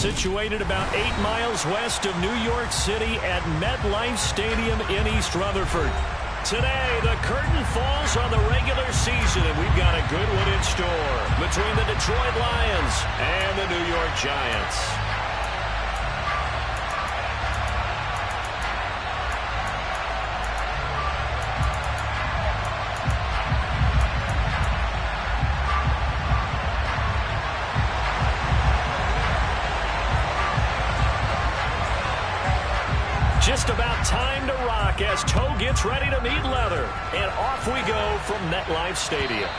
situated about 8 miles west of New York City at MetLife Stadium in East Rutherford. Today, the curtain falls on the regular season, and we've got a good one in store between the Detroit Lions and the New York Giants. Just about time to rock as toe gets ready to meet leather. And off we go from MetLife Stadium.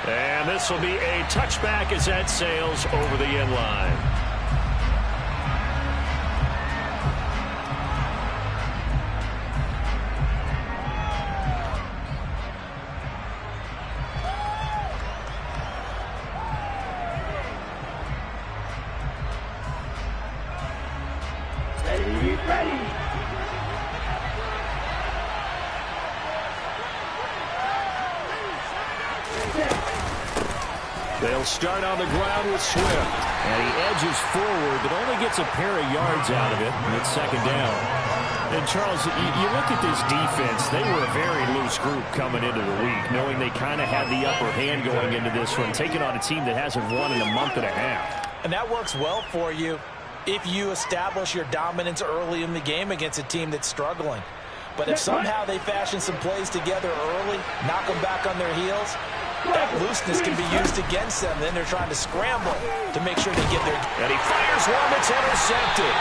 And this will be a touchback as that sails over the end line. They'll start on the ground with Swift. And he edges forward, but only gets a pair of yards out of it. And it's second down. And, Charles, you look at this defense. They were a very loose group coming into the week, knowing they kind of had the upper hand going into this one, taking on a team that hasn't won in a month and a half. And that works well for you if you establish your dominance early in the game against a team that's struggling. But if somehow they fashion some plays together early, knock them back on their heels, that looseness can be used against them. Then they're trying to scramble to make sure they get their... And he fires one that's intercepted.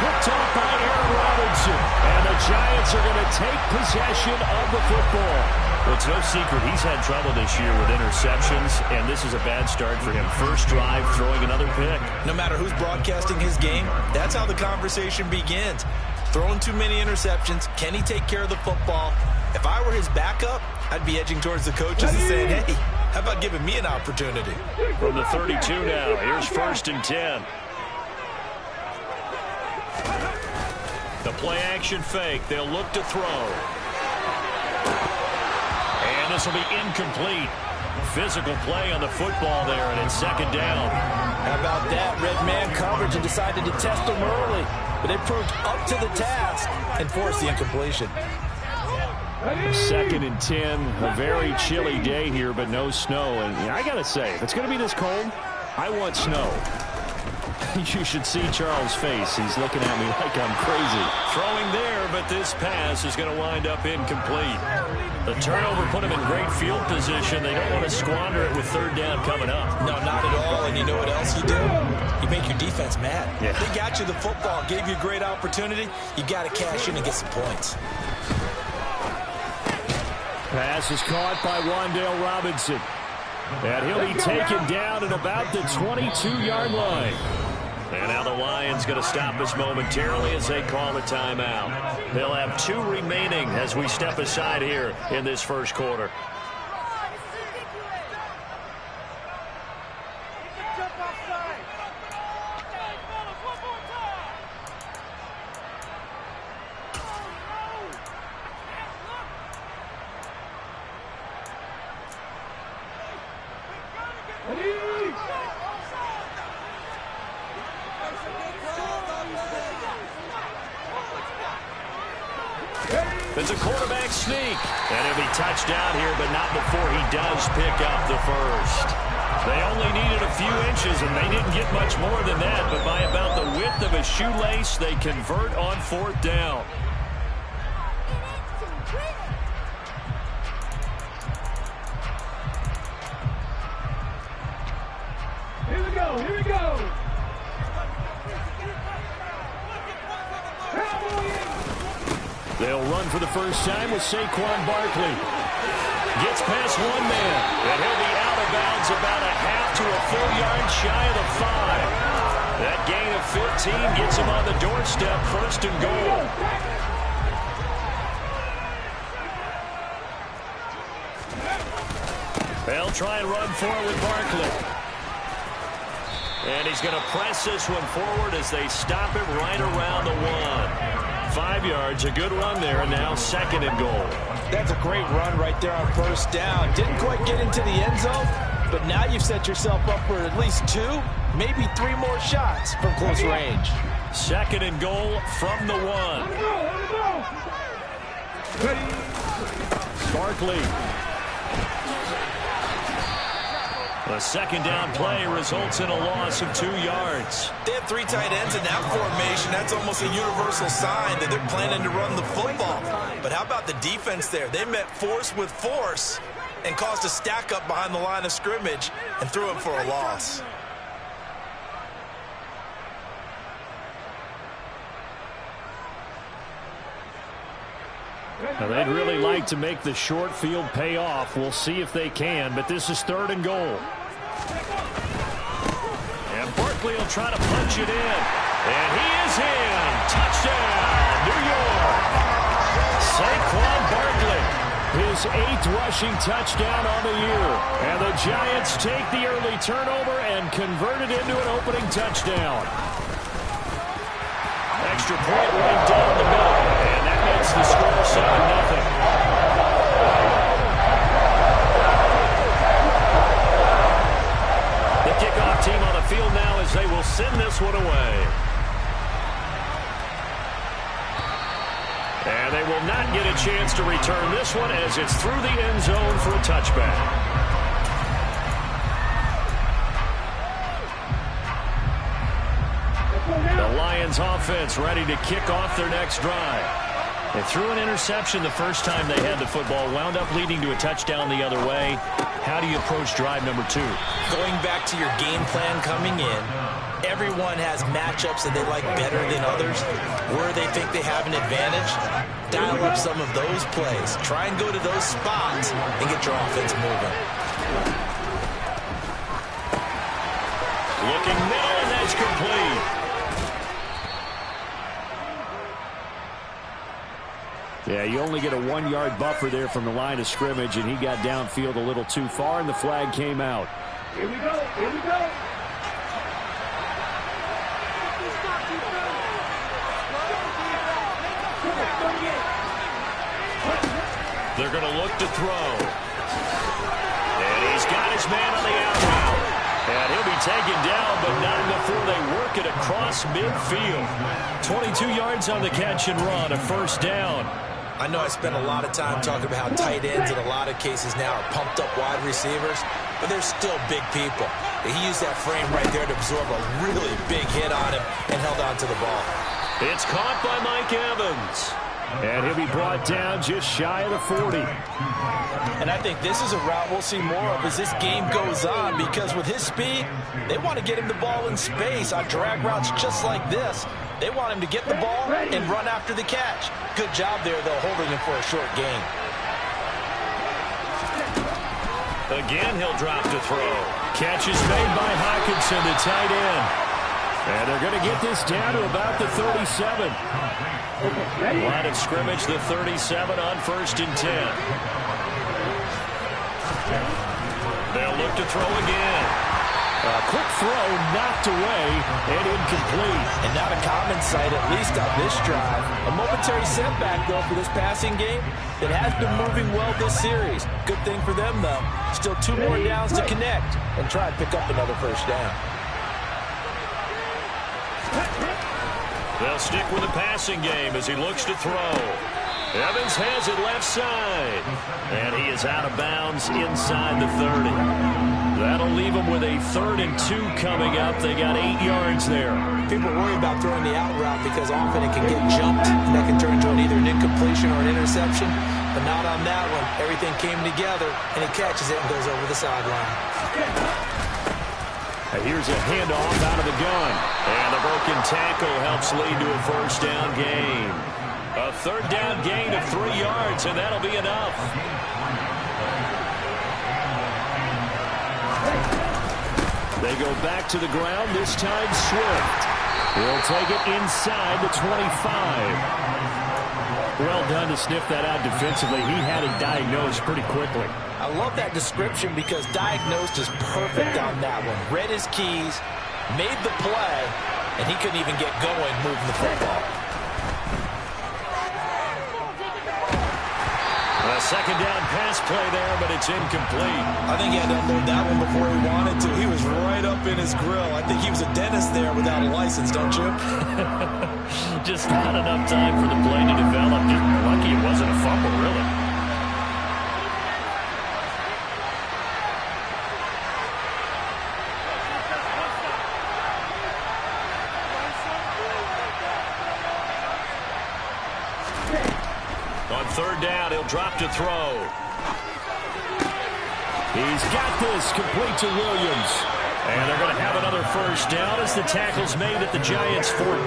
Picked off by Aaron Robinson. And the Giants are going to take possession of the football. Well, it's no secret he's had trouble this year with interceptions, and this is a bad start for him. First drive, throwing another pick. No matter who's broadcasting his game, that's how the conversation begins. Throwing too many interceptions. Can he take care of the football? If I were his backup, I'd be edging towards the coaches and saying, hey, how about giving me an opportunity? From the 32 now, here's 1st and 10. The play-action fake. They'll look to throw. And this will be incomplete. Physical play on the football there, and it's second down. How about that? Red man coverage and decided to test them early. But they proved up to the task and forced the incompletion. 2nd and 10. A very chilly day here, but no snow. And I got to say, if it's going to be this cold, I want snow. You should see Charles' face. He's looking at me like I'm crazy. Throwing there, but this pass is going to wind up incomplete. The turnover put him in great field position. They don't want to squander it with 3rd down coming up. No, not at all. And you know what else you do? You make your defense mad. Yeah. They got you the football, gave you a great opportunity. You got to cash in and get some points. Pass is caught by Wan'Dale Robinson. And he'll be taken down at about the 22-yard line. And now the Lions going to stop us momentarily as they call a timeout. They'll have 2 remaining as we step aside here in this first quarter. It's a quarterback sneak. And he'll be touched down here, but not before he does pick up the first. They only needed a few inches, and they didn't get much more than that. But by about the width of a shoelace, they convert on 4th down. Here we go, here we go. They'll run for the first time with Saquon Barkley. Gets past one man, and he'll be out of bounds about a half to a full yard shy of the 5. That gain of 15 gets him on the doorstep, 1st and goal. They'll try and run forward with Barkley. And he's going to press this one forward as they stop him right around the 1. 5 yards, a good run there, and now 2nd and goal. That's a great run right there on 1st down. Didn't quite get into the end zone, But now you've set yourself up for at least 2, maybe 3 more shots from close range. 2nd and goal from the 1. Barkley. The 2nd down play results in a loss of 2 yards. They have 3 tight ends in that formation. That's almost a universal sign that they're planning to run the football. But how about the defense there? They met force with force and caused a stack up behind the line of scrimmage and threw him for a loss. Now, they'd really like to make the short field pay off. We'll see if they can, but this is 3rd and goal. And Barkley will try to punch it in. And he is in. Touchdown, New York. Saquon Barkley, his 8th rushing touchdown on the year. And the Giants take the early turnover and convert it into an opening touchdown. Extra point right down the middle. And that makes the score 7-0. The kickoff team on the field now as they will send this one away. And they will not get a chance to return this one as it's through the end zone for a touchback. The Lions offense ready to kick off their next drive. They threw an interception the first time they had the football, wound up leading to a touchdown the other way. How do you approach drive number 2? Going back to your game plan coming in, everyone has matchups that they like better than others. Where they think they have an advantage, dial up some of those plays. Try and go to those spots and get your offense moving. Looking middle, and that's complete. Yeah, you only get a 1-yard buffer there from the line of scrimmage, and he got downfield a little too far, and the flag came out. Here we go. Here we go. They're going to look to throw. And he's got his man on the out route. And he'll be taken down, but not before they work it across midfield. 22 yards on the catch and run, a 1st down. I know I spent a lot of time talking about how tight ends in a lot of cases now are pumped up wide receivers, but they're still big people. He used that frame right there to absorb a really big hit on him and held on to the ball. It's caught by Mike Evans. And he'll be brought down just shy of the 40. And I think this is a route we'll see more of as this game goes on, because with his speed, they want to get him the ball in space on drag routes just like this. They want him to get the ball and run after the catch. Good job there, though, holding him for a short gain. Again, he'll drop to throw. Catch is made by Hawkinson, the tight end. And they're going to get this down to about the 37. Line of scrimmage, the 37 on 1st and 10. They'll look to throw again. A quick throw knocked away and incomplete. And not a common sight, at least on this drive. A momentary setback, though, for this passing game that has been moving well this series. Good thing for them, though. Still 2 more downs to connect and try and pick up another 1st down. They'll stick with the passing game as he looks to throw. Evans has it left side. And he is out of bounds inside the 30. That'll leave him with a 3rd and 2 coming up. They got 8 yards there. People worry about throwing the out route because often it can get jumped, and that can turn into either an incompletion or an interception. But not on that one. Everything came together, and he catches it and goes over the sideline. Here's a handoff out of the gun. And the broken tackle helps lead to a 1st down gain. A 3rd down gain of 3 yards, and that'll be enough. They go back to the ground, this time Swift. He'll take it inside the 25. Well done to sniff that out defensively. He had it diagnosed pretty quickly. I love that description because diagnosed is perfect on that one. Read his keys, made the play, and he couldn't even get going moving the football. A second down pass play there, but it's incomplete. I think he had to unload that one before he wanted to. He was right up in his grill. I think he was a dentist there without a license, don't you? Just not enough time for the play to develop. Just lucky it wasn't a fumble, really. On third down, he'll drop to throw. He's got this complete to Williams. And they're going to have another first down as the tackle's made at the Giants' 14.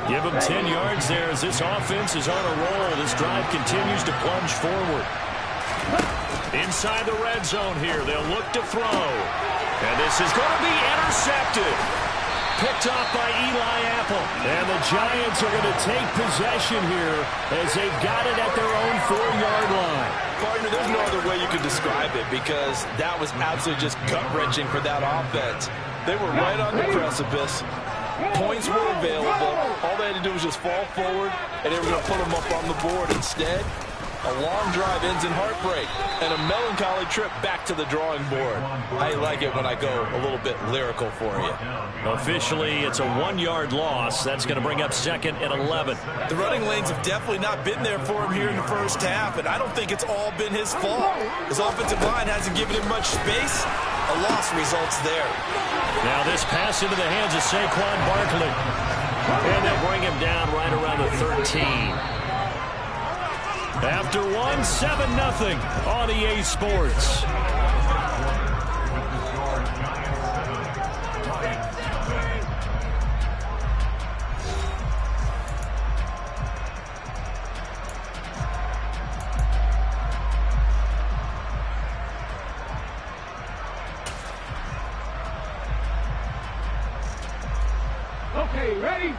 Give them 10 yards there as this offense is on a roll. This drive continues to plunge forward. Inside the red zone here, they'll look to throw. And this is going to be intercepted. Picked off by Eli Apple. And the Giants are going to take possession here as they've got it at their own 4-yard line. Partner, there's no other way you could describe it because that was absolutely just gut-wrenching for that offense. They were right on the precipice. Points were available. All they had to do was just fall forward, and they were going to put them up on the board. Instead, a long drive ends in heartbreak and a melancholy trip back to the drawing board. I like it when I go a little bit lyrical for you. Officially, it's a 1-yard loss. That's going to bring up second and 11. The running lanes have definitely not been there for him here in the first half, and I don't think it's all been his fault. His offensive line hasn't given him much space. A loss results there. Now this pass into the hands of Saquon Barkley. And they'll bring him down right around the 13. After one, 7-0 on EA Sports. Okay, ready?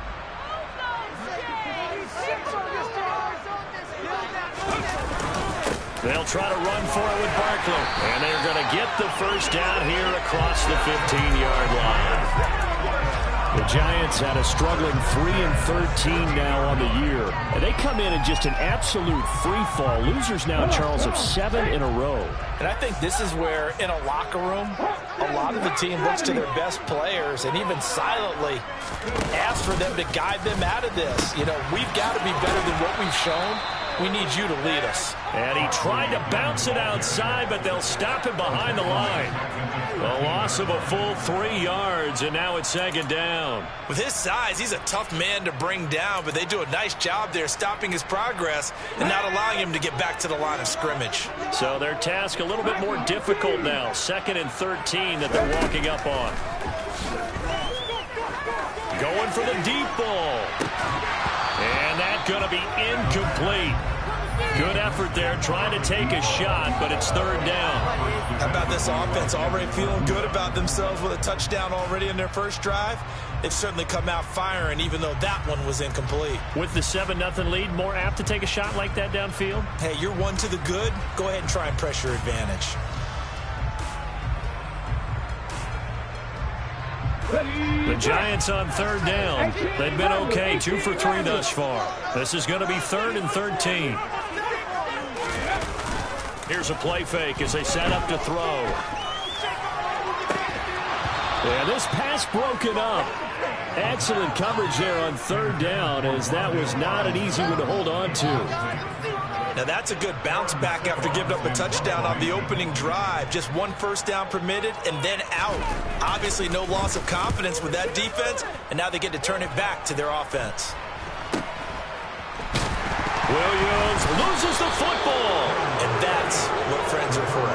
They'll try to run for it with Barkley. And they're going to get the first down here across the 15-yard line. The Giants had a struggling 3-13 now on the year. And they come in just an absolute free fall. Losers now, Charles, of 7 in a row. And I think this is where, in a locker room, a lot of the team looks to their best players and even silently asks for them to guide them out of this. You know, we've got to be better than what we've shown. We need you to lead us. And he tried to bounce it outside, but they'll stop him behind the line. A loss of a full 3 yards, and now it's second down. With his size, he's a tough man to bring down, but they do a nice job there stopping his progress and not allowing him to get back to the line of scrimmage. So their task a little bit more difficult now. 2nd and 13 that they're walking up on. Going for the deep ball. And that's going to be incomplete. Good effort there, trying to take a shot, but it's 3rd down. How about this offense already feeling good about themselves with a touchdown already in their first drive? They've certainly come out firing, even though that one was incomplete. With the 7-0 lead, more apt to take a shot like that downfield? Hey, you're one to the good. Go ahead and try and press your advantage. The Giants on 3rd down. They've been okay, 2 for 3 thus far. This is going to be 3rd and 13. Here's a play fake as they set up to throw. And this pass broken up. Excellent coverage there on 3rd down, as that was not an easy one to hold on to. Now that's a good bounce back after giving up a touchdown on the opening drive. Just 1 first down permitted and then out. Obviously no loss of confidence with that defense, and now they get to turn it back to their offense. Williams loses the football. And that's what friends are for.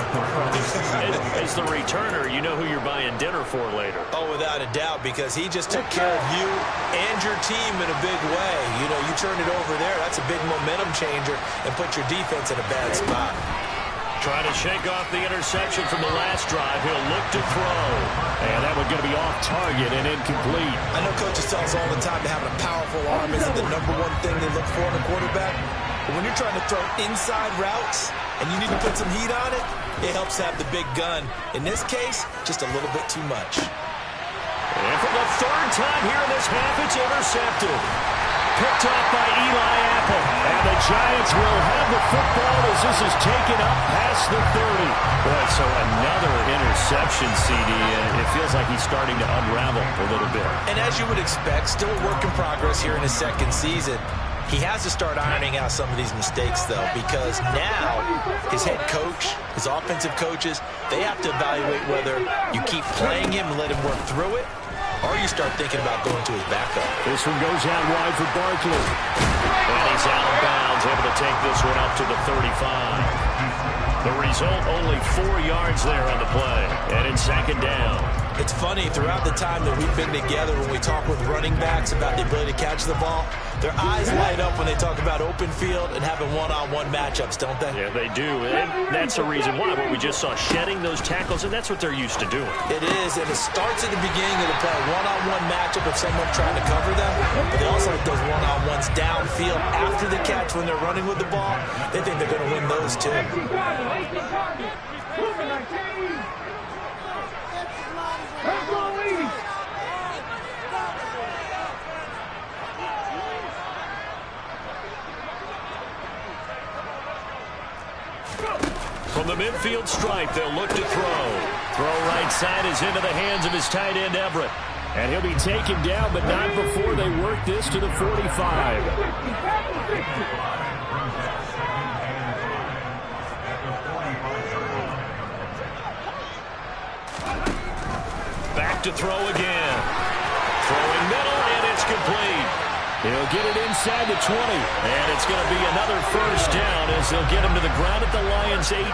As the returner, you know who you're buying dinner for later. Oh, without a doubt, because he just took care of you and your team in a big way. You know, you turn it over there, that's a big momentum changer and put your defense in a bad spot. Trying to shake off the interception from the last drive. He'll look to throw. And that one's going to be off target and incomplete. I know coaches tell us all the time that having a powerful arm isn't the #1 thing they look for in a quarterback. But when you're trying to throw inside routes and you need to put some heat on it, it helps have the big gun. In this case, just a little bit too much. And for the 3rd time here in this half, it's intercepted. picked off by Eli Apple. And the Giants will have the football as this is taken up past the 30. Boy, so another interception, CD, and it feels like he's starting to unravel a little bit. And as you would expect, still a work in progress here in his second season. He has to start ironing out some of these mistakes, though, because now his head coach, his offensive coaches, they have to evaluate whether you keep playing him and let him work through it, or you start thinking about going to his backup. This one goes out wide for Barkley. And he's out of bounds, able to take this one up to the 35. The result, only 4 yards there on the play. And in second down. It's funny, throughout the time that we've been together, when we talk with running backs about the ability to catch the ball, their eyes light up when they talk about open field and having one-on-one matchups, don't they? Yeah, they do. And that's the reason why. What we just saw, shedding those tackles, and that's what they're used to doing. It is, and it starts at the beginning of the play. One-on-one matchup of someone trying to cover them, but they also like those one-on-ones downfield after the catch when they're running with the ball. They think they're going to win those, too. From the midfield stripe, they'll look to throw. Throw right side is into the hands of his tight end, Everett. And he'll be taken down, but not before they work this to the 45. Back to throw again. Throwing middle, and it's complete. He'll get it inside the 20, and it's going to be another first down as they'll get him to the ground at the Lions' 18.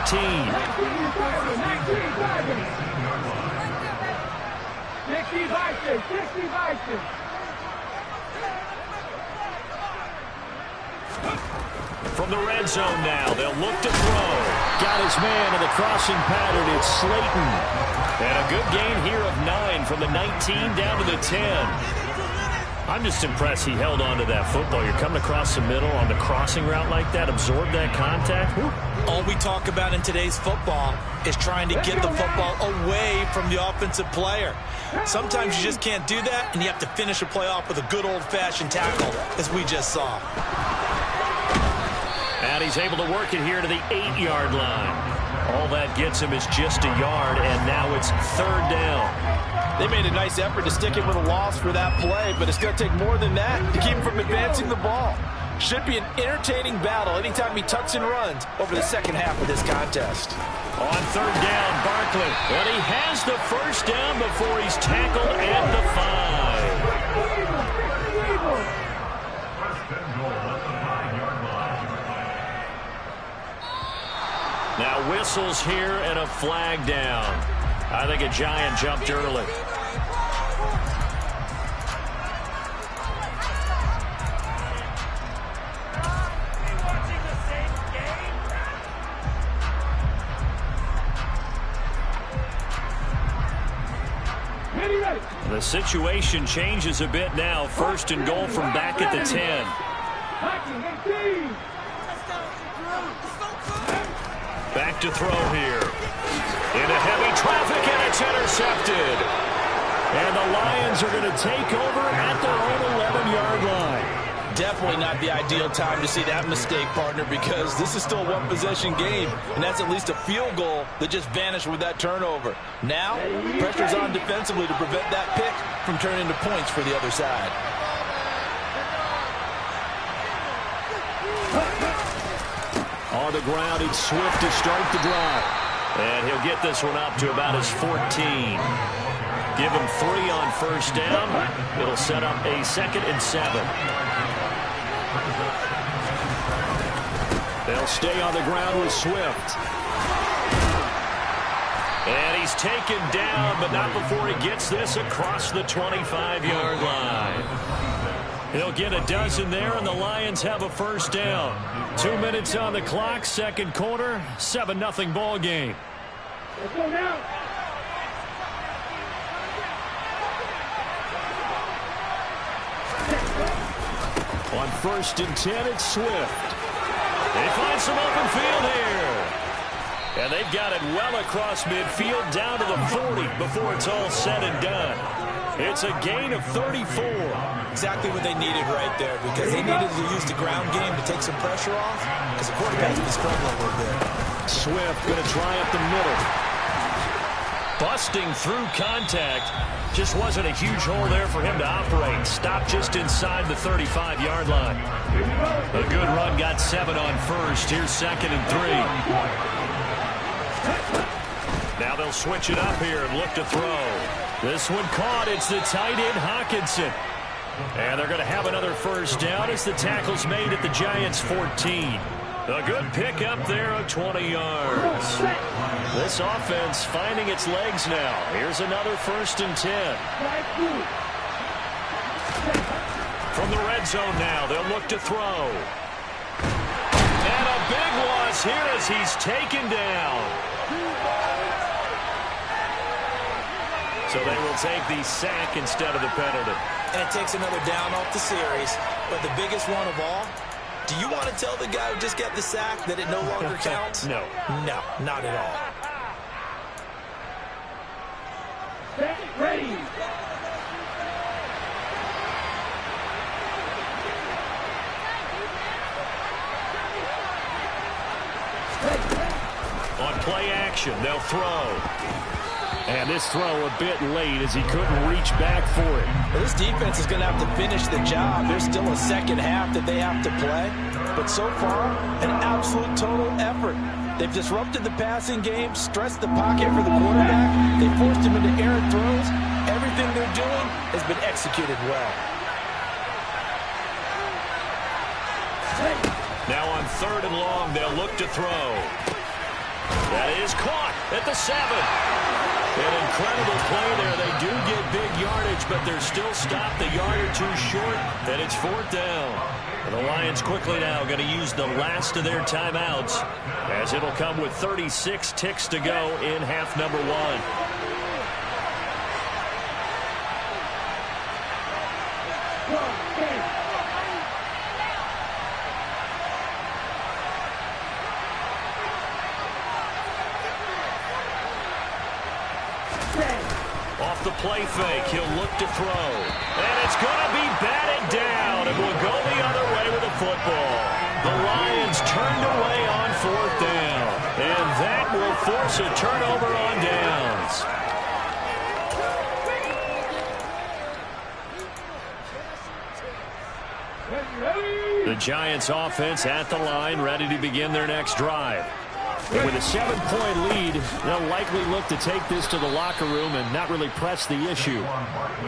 From the red zone now, they'll look to throw. Got his man in the crossing pattern. It's Slayton. And a good gain here of 9 from the 19 down to the 10. I'm just impressed he held on to that football. You're coming across the middle on the crossing route like that, absorb that contact. Woo. All we talk about in today's football is trying to get the football away from the offensive player. Sometimes you just can't do that, and you have to finish a play off with a good old-fashioned tackle, as we just saw. And he's able to work it here to the 8-yard line. All that gets him is just a yard, and now it's third down. They made a nice effort to stick him with a loss for that play, but it's going to take more than that to keep him from advancing the ball. Should be an entertaining battle anytime he tucks and runs over the second half of this contest. On third down, Barkley. And he has the first down before he's tackled at the 5. Now whistles here and a flag down. I think a Giant jumped early. The situation changes a bit now. First and goal from back at the 10. Back to throw here. Into heavy traffic, and it's intercepted. And the Lions are going to take over at their own 11-yard line. Definitely not the ideal time to see that mistake, partner, because this is still a one-possession game, and that's at least a field goal that just vanished with that turnover. Now, pressure's on defensively to prevent that pick from turning into points for the other side. On the ground, it's Swift to start the drive. And he'll get this one up to about his 14. Give him 3 on first down. It'll set up a 2nd and 7. They'll stay on the ground with Swift. And he's taken down, but not before he gets this across the 25-yard line. He'll get a dozen there, and the Lions have a first down. 2 minutes on the clock, second quarter, 7-0 ball game. Let's go now. On first and 10, it's Swift. They find some open field here. And they've got it well across midfield down to the 40 before it's all said and done. It's a gain of 34. Exactly what they needed right there, because they needed to use the ground game to take some pressure off, because the quarterback's been struggling a little bit. Swift going to try up the middle. Busting through contact. Just wasn't a huge hole there for him to operate. Stopped just inside the 35-yard line. A good run, got 7 on first. Here's 2nd and 3. Now they'll switch it up here and look to throw. This one caught. It's the tight end, Hawkinson. And they're going to have another first down as the tackle's made at the Giants' 14. A good pick up there of 20 yards. This offense finding its legs now. Here's another 1st and 10. From the red zone now, they'll look to throw. And a big loss here as he's taken down. So they will take the sack instead of the penalty. And it takes another down off the series. But the biggest one of all, do you want to tell the guy who just got the sack that it no longer counts? No. No, not at all. Ready. On play action, they'll throw. And this throw a bit late as he couldn't reach back for it. Well, this defense is going to have to finish the job. There's still a second half that they have to play. But so far, an absolute total effort. They've disrupted the passing game, stressed the pocket for the quarterback. They forced him into errant throws. Everything they're doing has been executed well. Now on 3rd and long, they'll look to throw. That is caught at the 7. An incredible play there. They do get big yardage, but they're still stopped a yard or 2 short, and it's 4th down. And the Lions quickly now going to use the last of their timeouts, as it'll come with 36 ticks to go in half number 1. Off the play fake, he'll look to throw. And it's going to be batted down, and will go the other way with the football. The Lions turned away on 4th down, and that will force a turnover on downs. The Giants offense at the line, ready to begin their next drive. And with a 7-point lead, they'll likely look to take this to the locker room and not really press the issue.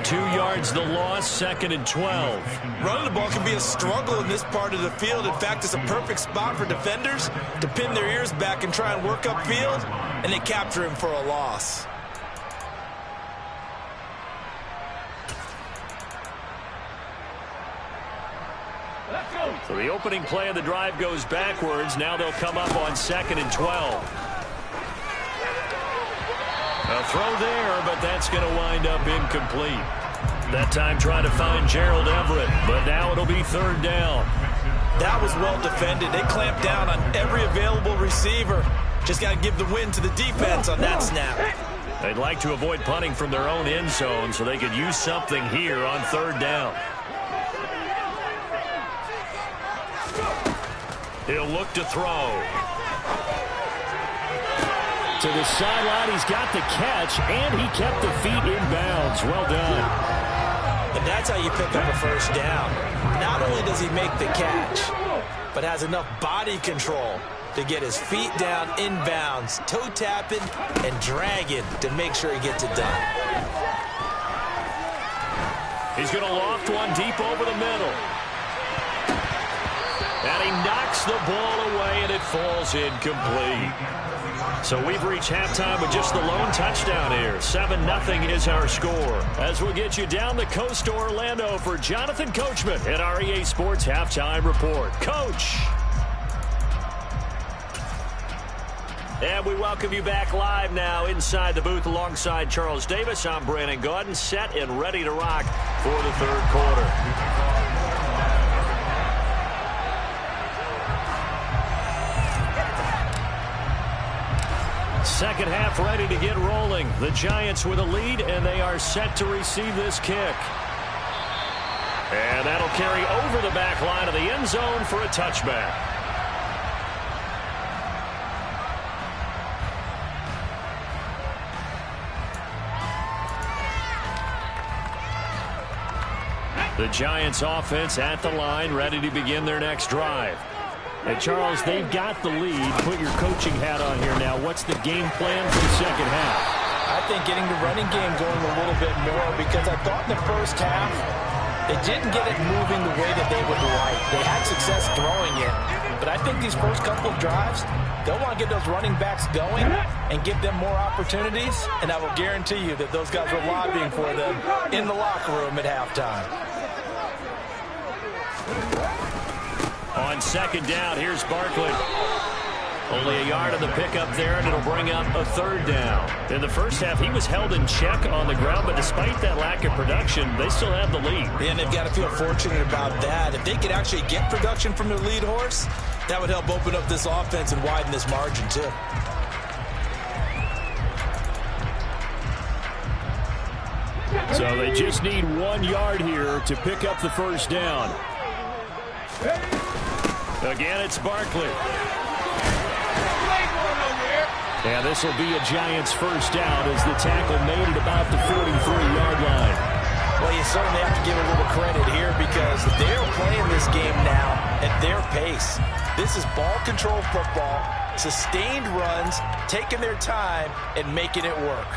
2 yards the loss, 2nd and 12. Running the ball can be a struggle in this part of the field. In fact, it's a perfect spot for defenders to pin their ears back and try and work upfield, and they capture him for a loss. So the opening play of the drive goes backwards. Now they'll come up on 2nd and 12. A throw there, but that's going to wind up incomplete. That time trying to find Gerald Everett, but now it'll be 3rd down. That was well defended. They clamped down on every available receiver. Just got to give the win to the defense on that snap. They'd like to avoid punting from their own end zone so they could use something here on 3rd down. He'll look to throw. To the sideline, he's got the catch, and he kept the feet in bounds. Well done. And that's how you pick up a first down. Not only does he make the catch, but has enough body control to get his feet down in bounds, toe tapping and dragging to make sure he gets it done. He's going to loft one deep over the middle. And he knocks the ball away, and it falls incomplete. So we've reached halftime with just the lone touchdown here. 7-0 is our score. As we'll get you down the coast to Orlando for Jonathan Coachman at our EA Sports Halftime Report. Coach. And we welcome you back live now inside the booth alongside Charles Davis. I'm Brandon Gaudin, set and ready to rock for the 3rd quarter. second half ready to get rolling. The Giants with a lead, and they are set to receive this kick. And that'll carry over the back line of the end zone for a touchback. The Giants offense at the line, ready to begin their next drive. And Charles, they've got the lead. Put your coaching hat on here now. What's the game plan for the second half? I think getting the running game going a little bit more, because I thought in the first half they didn't get it moving the way that they would like. They had success throwing it, but I think these first couple of drives, they'll want to get those running backs going and give them more opportunities, and I will guarantee you that those guys were lobbying for them in the locker room at halftime. On second down, here's Barkley. Only a yard on the pickup there, and it'll bring up a third down. In the first half, he was held in check on the ground, but despite that lack of production, they still have the lead. And they've got to feel fortunate about that. If they could actually get production from their lead horse, that would help open up this offense and widen this margin, too. So they just need 1 yard here to pick up the first down. Again, it's Barkley. And this will be a Giants first down as the tackle made it about the 43-yard line. Well, you certainly have to give a little credit here, because they're playing this game now at their pace. This is ball control football, sustained runs, taking their time and making it work.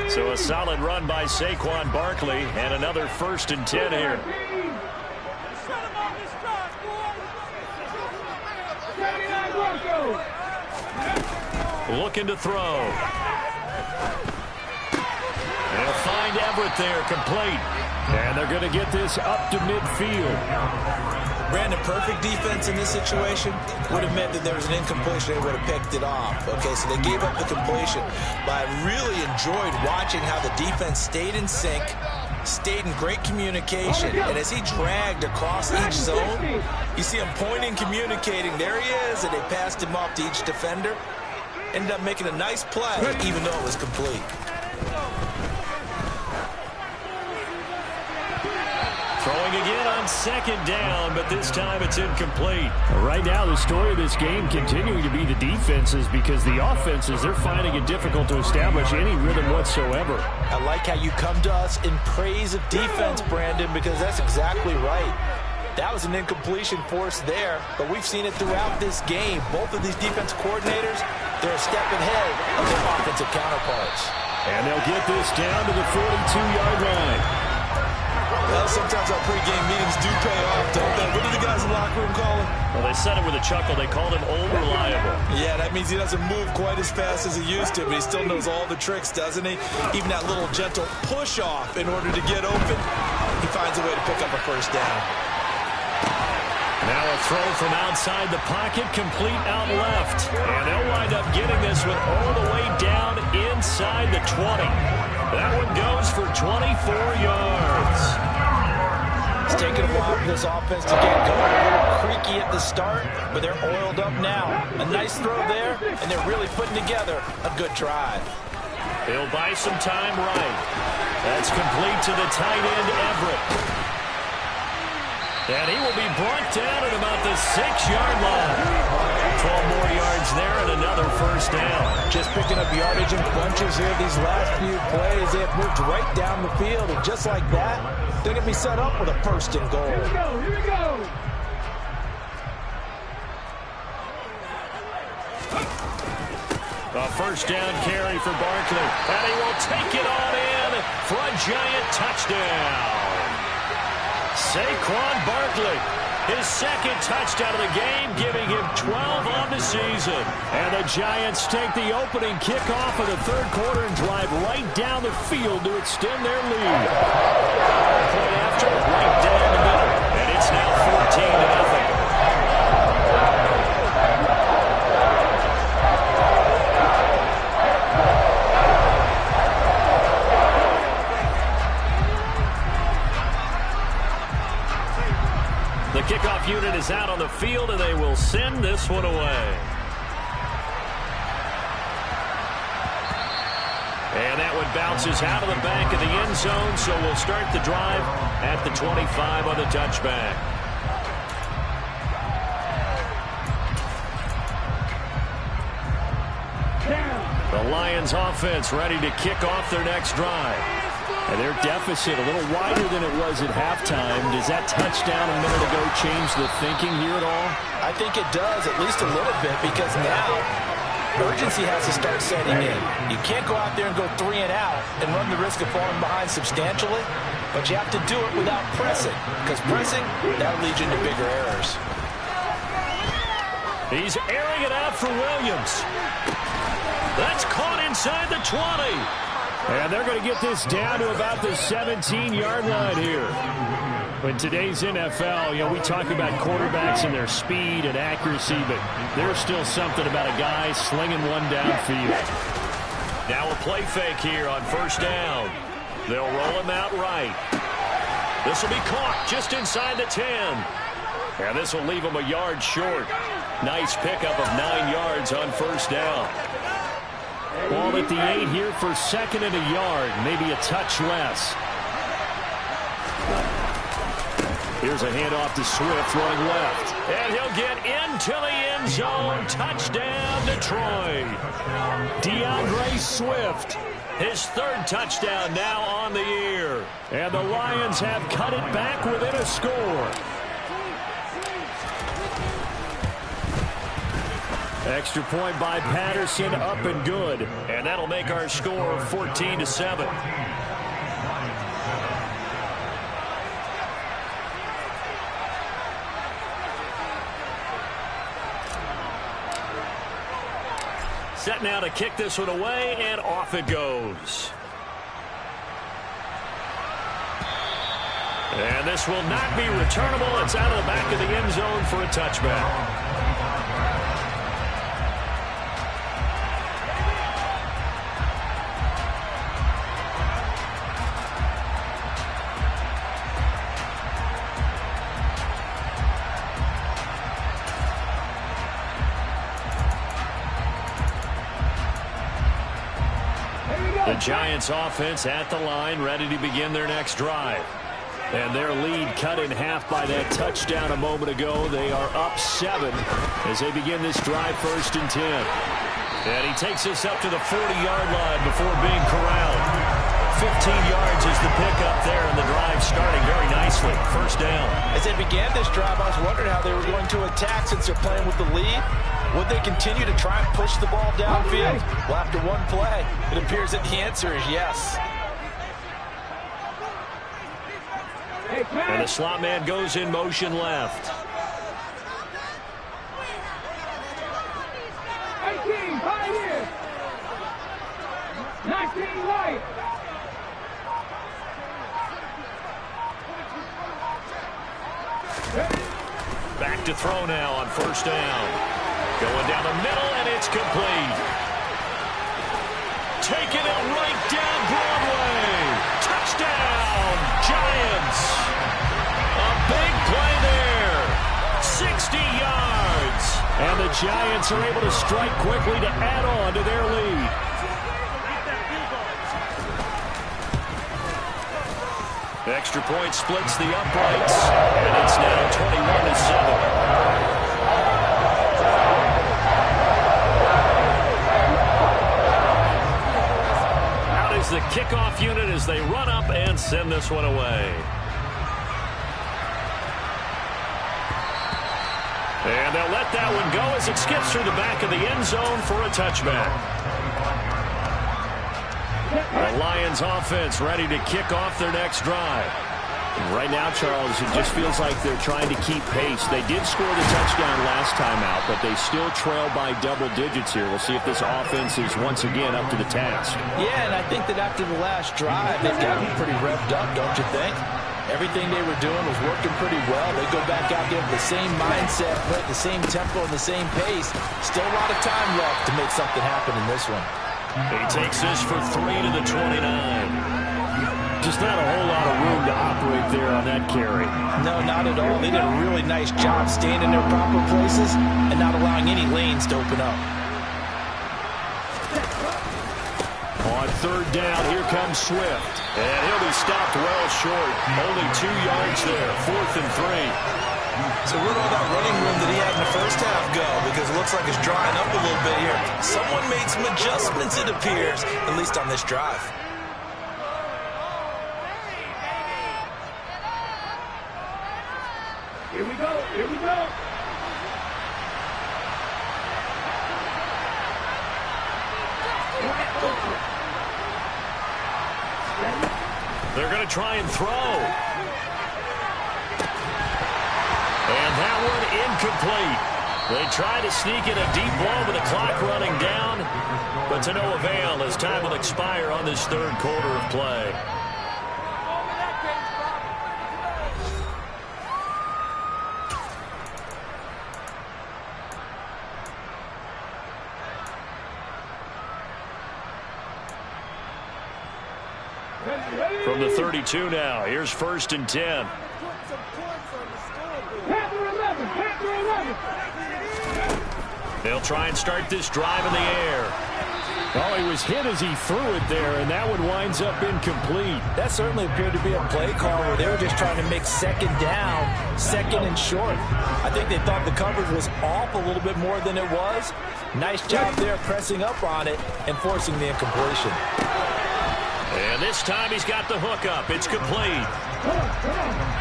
So a solid run by Saquon Barkley, and another 1st and 10 here. Looking to throw. They'll find Everett there, complete. And they're going to get this up to midfield. Brandon, perfect defense in this situation would have meant that there was an incompletion. They would have picked it off. Okay, so they gave up the completion. But I really enjoyed watching how the defense stayed in sync, stayed in great communication. And as he dragged across each zone, you see him pointing, communicating. There he is, and they passed him off to each defender. Ended up making a nice play, even though it was complete. Throwing again on second down, but this time it's incomplete. Right now, the story of this game continuing to be the defenses, because the offenses, they're finding it difficult to establish any rhythm whatsoever. I like how you come to us in praise of defense, Brandon, because that's exactly right. That was an incompletion forced there, but we've seen it throughout this game. Both of these defense coordinators, they're a step ahead of their offensive counterparts. And they'll get this down to the 42-yard line. Well, sometimes our pregame meetings do pay off, don't they? What do the guys in the locker room call him? Well, they said it with a chuckle. They called him old reliable. Yeah, that means he doesn't move quite as fast as he used to, but he still knows all the tricks, doesn't he? Even that little gentle push-off in order to get open, he finds a way to pick up a first down. Now a throw from outside the pocket, complete out left. And they'll wind up getting this one all the way down inside the 20. That one goes for 24 yards. It's taken a while for this offense to get going. A little creaky at the start, but they're oiled up now. A nice throw there, and they're really putting together a good drive. He'll buy some time right. That's complete to the tight end, Everett. And he will be brought down at about the 6-yard line. 12 more yards there and another first down. Just picking up yardage in bunches here these last few plays. They have moved right down the field, and just like that, they're going to be set up with a 1st and goal. Here we go, here we go. A first down carry for Barkley. And he will take it on in for a Giant touchdown. Saquon Barkley, his 2nd touchdown of the game, giving him 12 on the season. And the Giants take the opening kickoff of the 3rd quarter and drive right down the field to extend their lead. Point after, right down the middle. And it's now 14-0. The kickoff unit is out on the field, and they will send this one away. And that one bounces out of the back of the end zone, so we'll start the drive at the 25 on the touchback. The Lions offense ready to kick off their next drive. And their deficit a little wider than it was at halftime. Does that touchdown a minute ago change the thinking here at all? I think it does, at least a little bit, because now urgency has to start setting in. You can't go out there and go 3 and out and run the risk of falling behind substantially, but you have to do it without pressing, because pressing, that'll lead you into bigger errors. He's airing it out for Williams. That's caught inside the 20. And they're going to get this down to about the 17-yard line here. In today's NFL, you know, we talk about quarterbacks and their speed and accuracy, but there's still something about a guy slinging one downfield. Now a play fake here on first down. They'll roll him out right. This will be caught just inside the 10. And this will leave him a yard short. Nice pickup of 9 yards on first down. Ball at the 8 here for second and a yard, maybe a touch less. Here's a handoff to Swift running left. And he'll get into the end zone. Touchdown, Detroit. DeAndre Swift, his 3rd touchdown now on the year. And the Lions have cut it back within a score. Extra point by Patterson, up and good. And that'll make our score 14-7. Set now to kick this one away, and off it goes. And this will not be returnable. It's out of the back of the end zone for a touchback. The Giants offense at the line, ready to begin their next drive. And their lead cut in half by that touchdown a moment ago. They are up 7 as they begin this drive, 1st and 10. And he takes us up to the 40-yard line before being corralled. 15 yards is the pickup there, and the drive starting very nicely. First down. As they began this drive, I was wondering how they were going to attack since they're playing with the lead. Would they continue to try and push the ball downfield? Well, after one play, it appears that the answer is yes. And the slot man goes in motion left. 18, 5 years. 19, right. Back to throw now on first down. Going down the middle, and it's complete. Taking it right down Broadway. Touchdown, Giants. A big play there. 60 yards. And the Giants are able to strike quickly to add on to their lead. The extra point splits the uprights, and it's now 21-7. The kickoff unit as they run up and send this one away. And they'll let that one go as it skips through the back of the end zone for a touchback. The Lions offense ready to kick off their next drive. Right now, Charles, it just feels like they're trying to keep pace. They did score the touchdown last time out, but they still trail by double digits here. We'll see if this offense is once again up to the task. Yeah, and I think that after the last drive, they've got to be pretty revved up, don't you think? Everything they were doing was working pretty well. They go back out there with the same mindset, play at the same tempo and the same pace. Still a lot of time left to make something happen in this one. He takes this for 3 to the 29. Just not a whole lot of room to operate there on that carry. No, not at all. They did a really nice job staying in their proper places and not allowing any lanes to open up. Ball On third down, here comes Swift. And he'll be stopped well short. Only 2 yards there. 4th and 3. So where'd all that running room that he had in the first half go? Because it looks like it's drying up a little bit here. Someone made some adjustments, it appears, at least on this drive. Here we go. Here we go. They're going to try and throw. And that one incomplete. They try to sneak in a deep ball with the clock running down, but to no avail as time will expire on this third quarter of play. From the 32 now, here's 1st and 10. They'll try and start this drive in the air. Oh, he was hit as he threw it there, and that one winds up incomplete. That certainly appeared to be a play call where they were just trying to make second down, second and short. I think they thought the coverage was off a little bit more than it was. Nice job there pressing up on it and forcing the incompletion. And this time he's got the hook up. It's complete.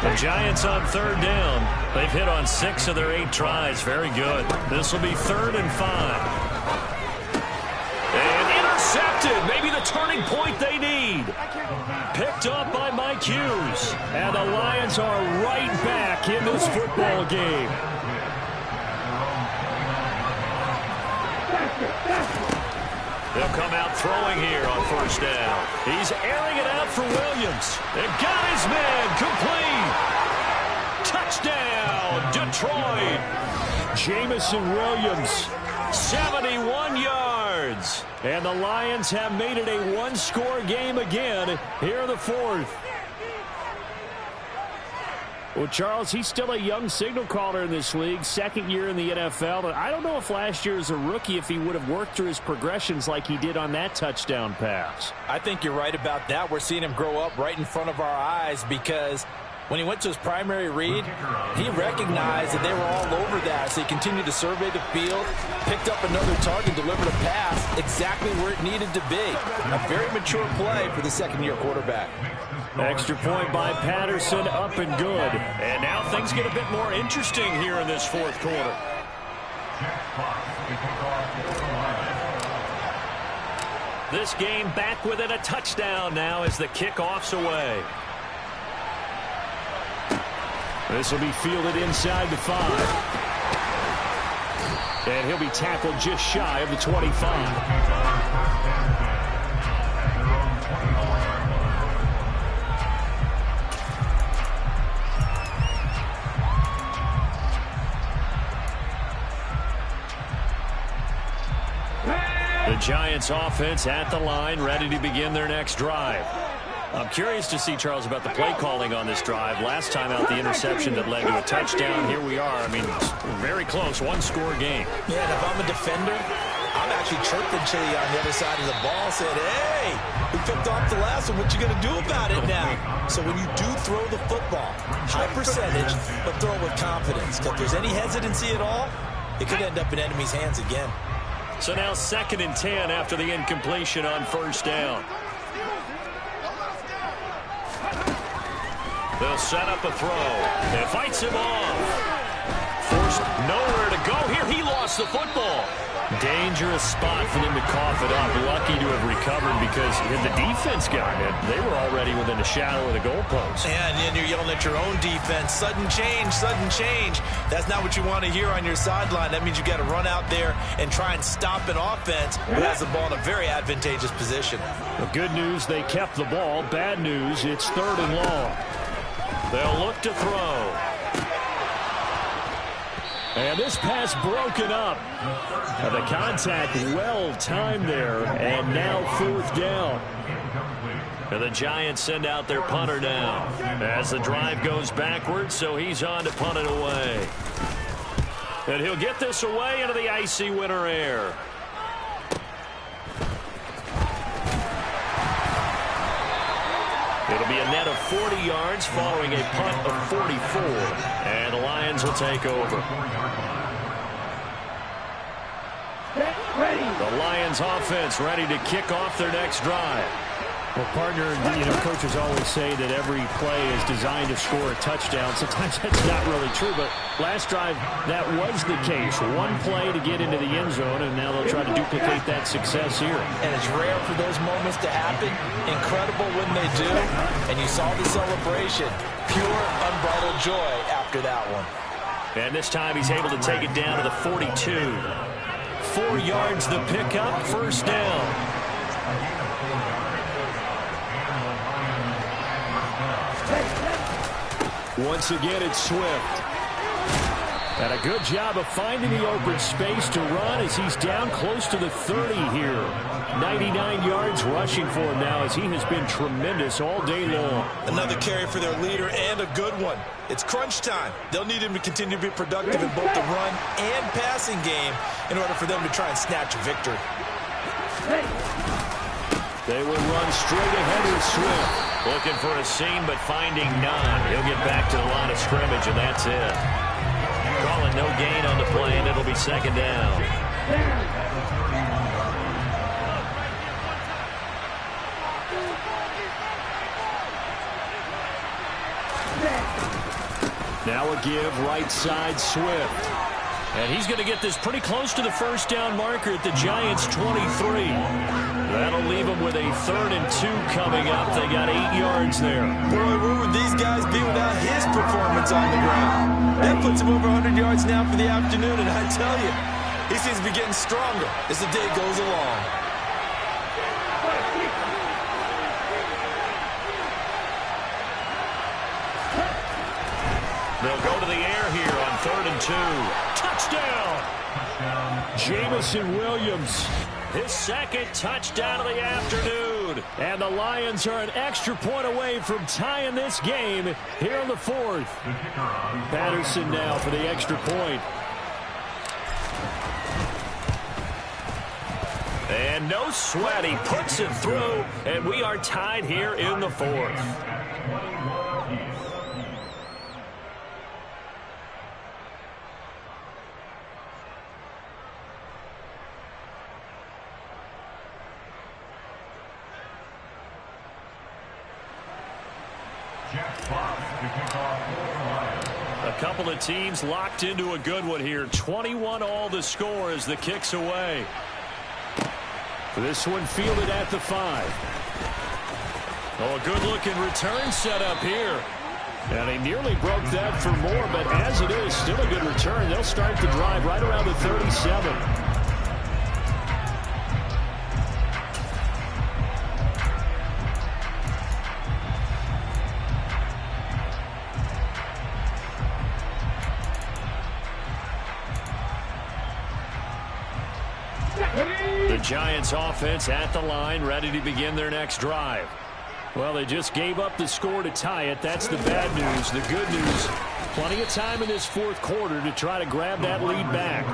The Giants on third down. They've hit on 6 of their 8 tries. Very good. This will be 3rd and 5. And intercepted. Maybe the turning point they need. Picked up by Mike Hughes. And the Lions are right back in this football game. They'll come out throwing here on 1st down. He's airing it out for Williams. And got his man complete. Touchdown, Detroit. Jamison Williams, 71 yards. And the Lions have made it a one-score game again here in the 4th. Well, Charles, he's still a young signal caller in this league, 2nd year in the NFL. But I don't know if last year as a rookie, if he would have worked through his progressions like he did on that touchdown pass. I think you're right about that. We're seeing him grow up right in front of our eyes because when he went to his primary read, he recognized that they were all over that. So he continued to survey the field, picked up another target, delivered a pass exactly where it needed to be. A very mature play for the 2nd-year quarterback. Extra point by Patterson, up and good. And now things get a bit more interesting here in this 4th quarter. This game back within a touchdown now as the kickoff's away. This will be fielded inside the 5. And he'll be tackled just shy of the 25. The Giants offense at the line, ready to begin their next drive. I'm curious to see, Charles, about the play calling on this drive. Last time out, the interception that led to a touchdown. Here we are. I mean, very close, one-score game. Yeah, and if I'm a defender, I'm actually chirping Chili on the other side of the ball, saying, hey, we picked off the last one. What you going to do about it now? So when you do throw the football, high percentage, but throw it with confidence. If there's any hesitancy at all, it could end up in enemy's hands again. So now 2nd and 10 after the incompletion on 1st down. They'll set up a throw. It fights him off. Forced nowhere to go here. He lost the football. Dangerous spot for them to cough it up. Lucky to have recovered because had the defense gotten it, they were already within a shadow of the goalpost. Yeah, and then you're yelling at your own defense. Sudden change, sudden change. That's not what you want to hear on your sideline. That means you've got to run out there and try and stop an offense who has the ball in a very advantageous position. The good news, they kept the ball. Bad news, it's 3rd and long. They'll look to throw. And this pass broken up. And the contact well timed there. And now 4th down. And the Giants send out their punter now. As the drive goes backwards, so he's on to punt it away. And he'll get this away into the icy winter air. It'll be a net of 40 yards following a punt of 44. And the Lions will take over. The Lions offense ready to kick off their next drive. Well, partner, coaches always say that every play is designed to score a touchdown. Sometimes that's not really true, but last drive, that was the case. One play to get into the end zone, and now they'll try to duplicate that success here. And it's rare for those moments to happen. Incredible when they do. And you saw the celebration. Pure, unbridled joy after that one. And this time he's able to take it down to the 42. 4 yards the pickup, first down. Once again, it's Swift. And a good job of finding the open space to run as he's down close to the 30 here. 99 yards rushing for him now as he has been tremendous all day long. Another carry for their leader and a good one. It's crunch time. They'll need him to continue to be productive in both the run and passing game in order for them to try and snatch a victory. They will run straight ahead with Swift. Looking for a seam, but finding none. He'll get back to the line of scrimmage, and that's it. Calling no gain on the play, and it'll be second down. Now a give right side Swift. And he's going to get this pretty close to the first down marker at the Giants' 23. That'll leave them with a 3rd and 2 coming up. They got 8 yards there. Boy, where would these guys be without his performance on the ground? That puts him over 100 yards now for the afternoon, and I tell you, he seems to be getting stronger as the day goes along. They'll go to the air here on 3rd and 2. Touchdown! Jamison Williams, his second touchdown of the afternoon. And the Lions are an extra point away from tying this game here in the 4th. Patterson now for the extra point. And no sweat, he puts it through, and we are tied here in the 4th. A couple of teams locked into a good one here. 21 all the score as the kick's away. This one fielded at the 5. Oh, a good-looking return set up here. And he nearly broke that for more, but as it is, still a good return. They'll start the drive right around the 37. The Giants offense at the line, ready to begin their next drive. Well, they just gave up the score to tie it. That's the bad news. The good news, plenty of time in this 4th quarter to try to grab that lead back.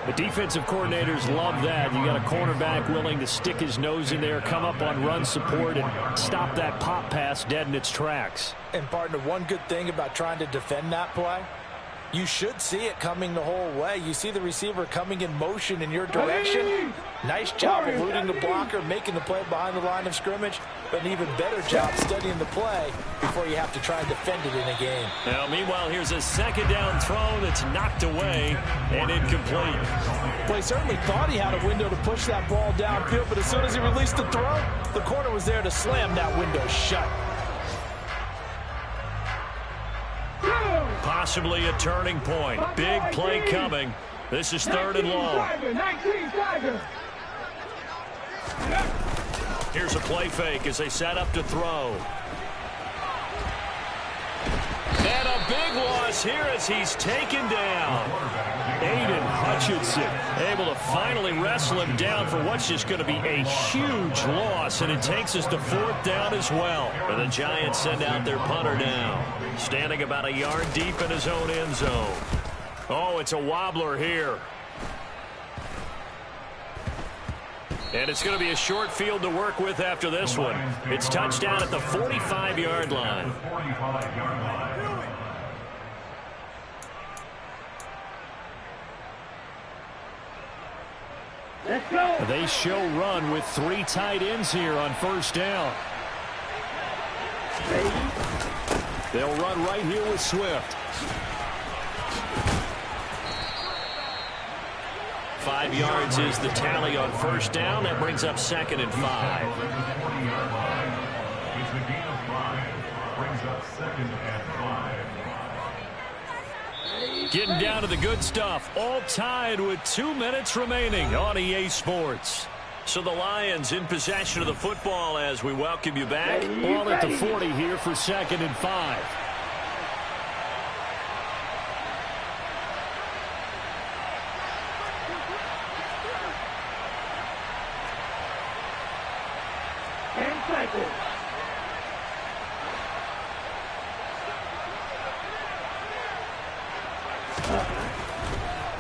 The defensive coordinators love that. You got a cornerback willing to stick his nose in there, come up on run support, and stop that pop pass dead in its tracks. And, partner, one good thing about trying to defend that play, you should see it coming the whole way. You see the receiver coming in motion in your direction. Nice job of eluding the blocker, making the play behind the line of scrimmage, but an even better job studying the play before you have to try and defend it in a game. Now, meanwhile, here's a second down throw that's knocked away and incomplete. Well, he certainly thought he had a window to push that ball downfield, but as soon as he released the throw, the corner was there to slam that window shut. Possibly a turning point. Big play coming. This is 3rd and long. Here's a play fake as they set up to throw. And a big loss here as he's taken down. Aiden Hutchinson able to finally wrestle him down for what's just going to be a huge loss, and it takes us to 4th down as well. And the Giants send out their punter now, standing about a yard deep in his own end zone. Oh, it's a wobbler here. And it's going to be a short field to work with after this one. It's touchdown at the 45-yard line. Let's go. They show run with 3 tight ends here on first down. They'll run right here with Swift. 5 yards is the tally on first down. That brings up 2nd and 5. Getting down to the good stuff. All tied with 2 minutes remaining on EA Sports. So the Lions in possession of the football as we welcome you back. Ball at the 40 here for 2nd and 5.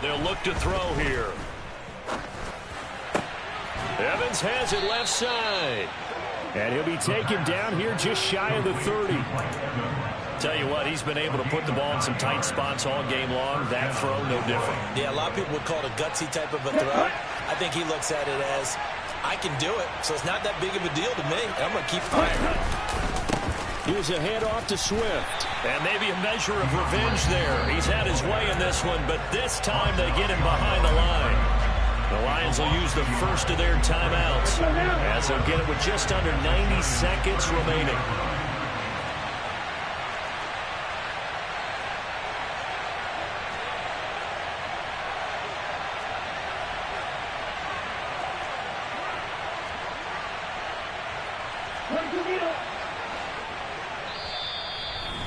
They'll look to throw here. Evans has it left side. And he'll be taken down here just shy of the 30. Tell you what, he's been able to put the ball in some tight spots all game long. That throw, no different. Yeah, a lot of people would call it a gutsy type of a throw. I think he looks at it as, I can do it, so it's not that big of a deal to me. And I'm going to keep firing. Here's a handoff to Swift. And maybe a measure of revenge there. He's had his way in this one, but this time they get him behind the line. The Lions will use the first of their timeouts as they'll get it with just under 90 seconds remaining.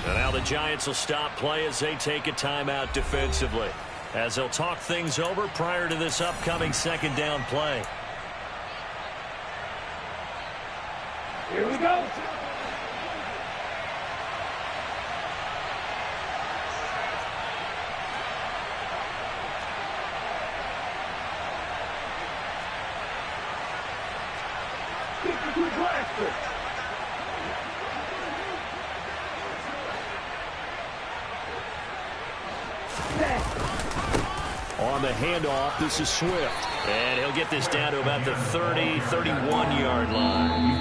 And now the Giants will stop play as they take a timeout defensively, as they'll talk things over prior to this upcoming 2nd down play. Here we go. On the handoff, this is Swift. And he'll get this down to about the 30, 31-yard line.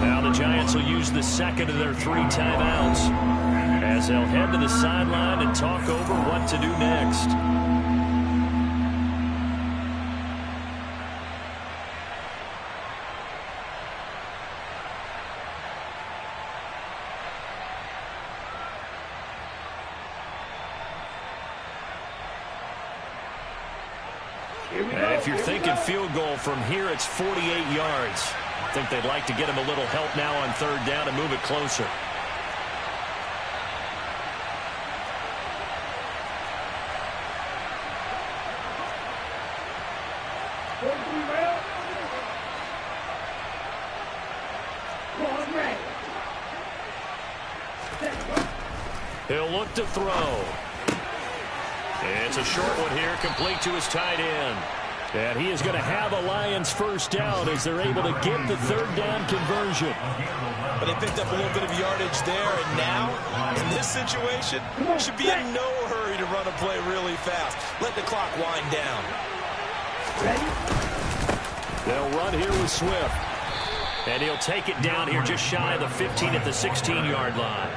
Now the Giants will use the 2nd of their 3 timeouts as they'll head to the sideline and talk over what to do next. And if you're thinking field goal from here, it's 48 yards. I think they'd like to get him a little help now on 3rd down and move it closer. He'll look to throw. It's a short one here, complete to his tight end. And he is going to have a Lions first down as they're able to get the 3rd down conversion. But they picked up a little bit of yardage there, and now, in this situation, should be in no hurry to run a play really fast. Let the clock wind down. They'll run here with Swift. And he'll take it down here just shy of the 15 at the 16-yard line.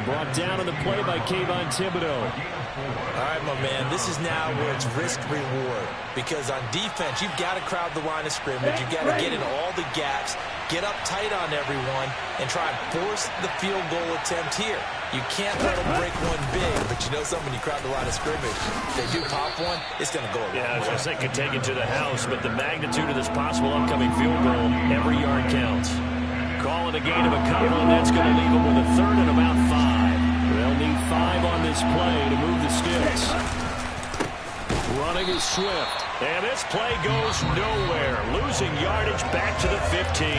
Brought down on the play by Kayvon Thibodeau. All right, my man, this is now where it's risk-reward. Because on defense, you've got to crowd the line of scrimmage. You've got to get in all the gaps, get up tight on everyone, and try and force the field goal attempt here. You can't let them break one big, but you know something, when you crowd the line of scrimmage, if they do pop one, it's going to go a long way. Yeah, I was going to say could take it to the house, but the magnitude of this possible upcoming field goal, every yard counts. Calling a gain of a couple, and that's going to leave them with a 3rd and about 5. They'll need 5 on this play to move the sticks. Running is Swift. And this play goes nowhere. Losing yardage back to the 15.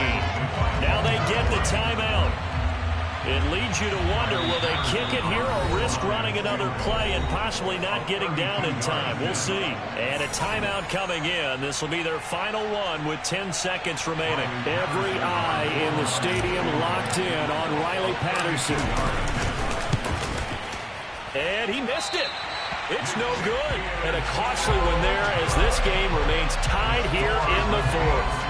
Now they get the timeout. It leads you to wonder, will they kick it here or risk running another play and possibly not getting down in time? We'll see. And a timeout coming in. This will be their final one with 10 seconds remaining. Every eye in the stadium locked in on Riley Patterson. And he missed it. It's no good. And a costly one there as this game remains tied here in the fourth.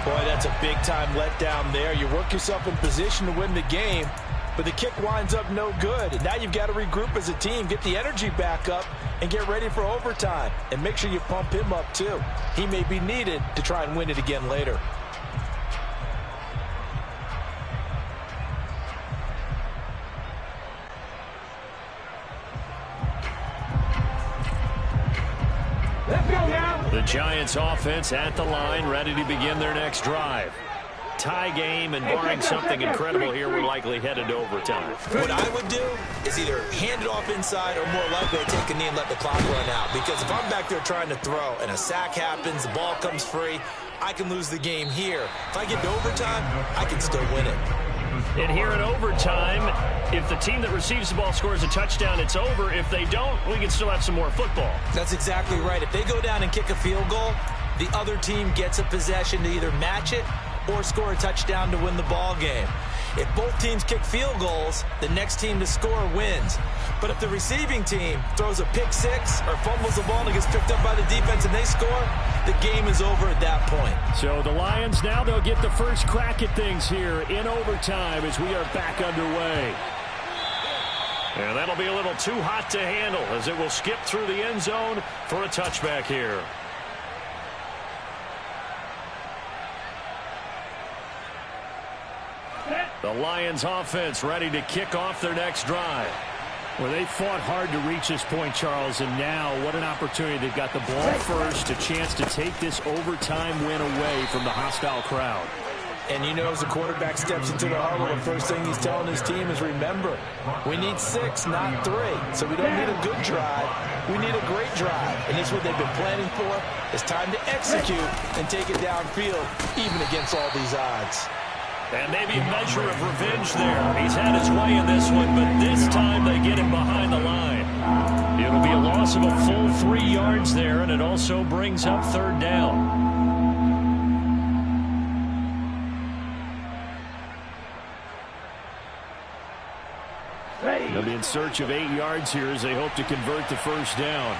Boy, that's a big-time letdown there. You work yourself in position to win the game, but the kick winds up no good. And now you've got to regroup as a team, get the energy back up, and get ready for overtime. And make sure you pump him up, too. He may be needed to try and win it again later. Let's go now. The Giants offense at the line, ready to begin their next drive. Tie game, and barring something incredible here, we're likely headed to overtime. What I would do is either hand it off inside or more likely take a knee and let the clock run out. Because if I'm back there trying to throw and a sack happens, the ball comes free, I can lose the game here. If I get to overtime, I can still win it. And here in overtime, if the team that receives the ball scores a touchdown, it's over. If they don't, we can still have some more football. That's exactly right. If they go down and kick a field goal, the other team gets a possession to either match it or score a touchdown to win the ball game. If both teams kick field goals, the next team to score wins. But if the receiving team throws a pick six or fumbles the ball and it gets picked up by the defense and they score, the game is over at that point. So the Lions now, they'll get the first crack at things here in overtime as we are back underway. And that'll be a little too hot to handle as it will skip through the end zone for a touchback here. The Lions offense ready to kick off their next drive. Well, they fought hard to reach this point, Charles, and now what an opportunity. They've got the ball first, a chance to take this overtime win away from the hostile crowd. And you know, as the quarterback steps into the huddle, the first thing he's telling his team is, remember, we need 6, not 3. So we don't need a good drive. We need a great drive. And this is what they've been planning for. It's time to execute and take it downfield, even against all these odds. And maybe a measure of revenge there. He's had his way in this one, but this time they get him behind the line. It'll be a loss of a full 3 yards there, and it also brings up third down. They'll be in search of 8 yards here as they hope to convert the first down.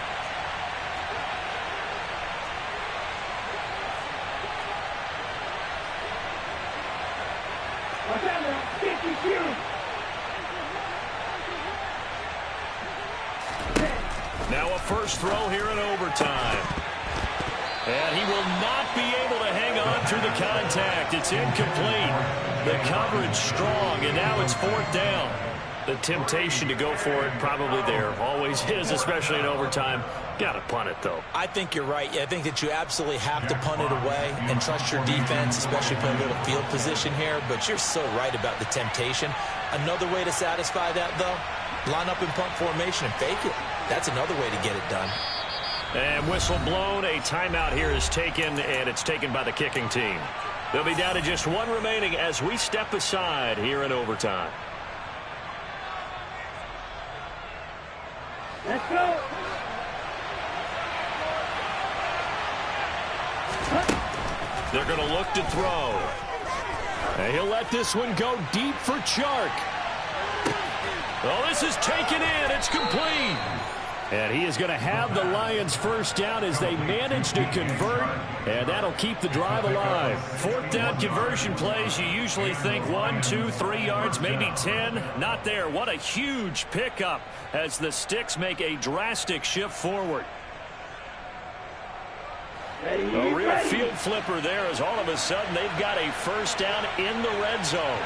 Now a first throw here in overtime. And he will not be able to hang on through the contact. It's incomplete. The coverage strong, and now it's fourth down. The temptation to go for it probably there. Always is, especially in overtime. Got to punt it, though. I think you're right. I think that you absolutely have to punt it away and trust your defense, especially playing a little field position here. But you're so right about the temptation. Another way to satisfy that, though, line up in punt formation and fake it. That's another way to get it done. And whistle blown. A timeout here is taken, and it's taken by the kicking team. They'll be down to just 1 remaining as we step aside here in overtime. Let's go. They're going to look to throw. And he'll let this one go deep for Chark. Oh, this is taken in. It's complete. And he is going to have the Lions first down as they manage to convert, and that'll keep the drive alive. Fourth down conversion plays, you usually think 1, 2, 3 yards, maybe 10. Not there. What a huge pickup as the Sticks make a drastic shift forward. A real field flipper there as all of a sudden they've got a first down in the red zone.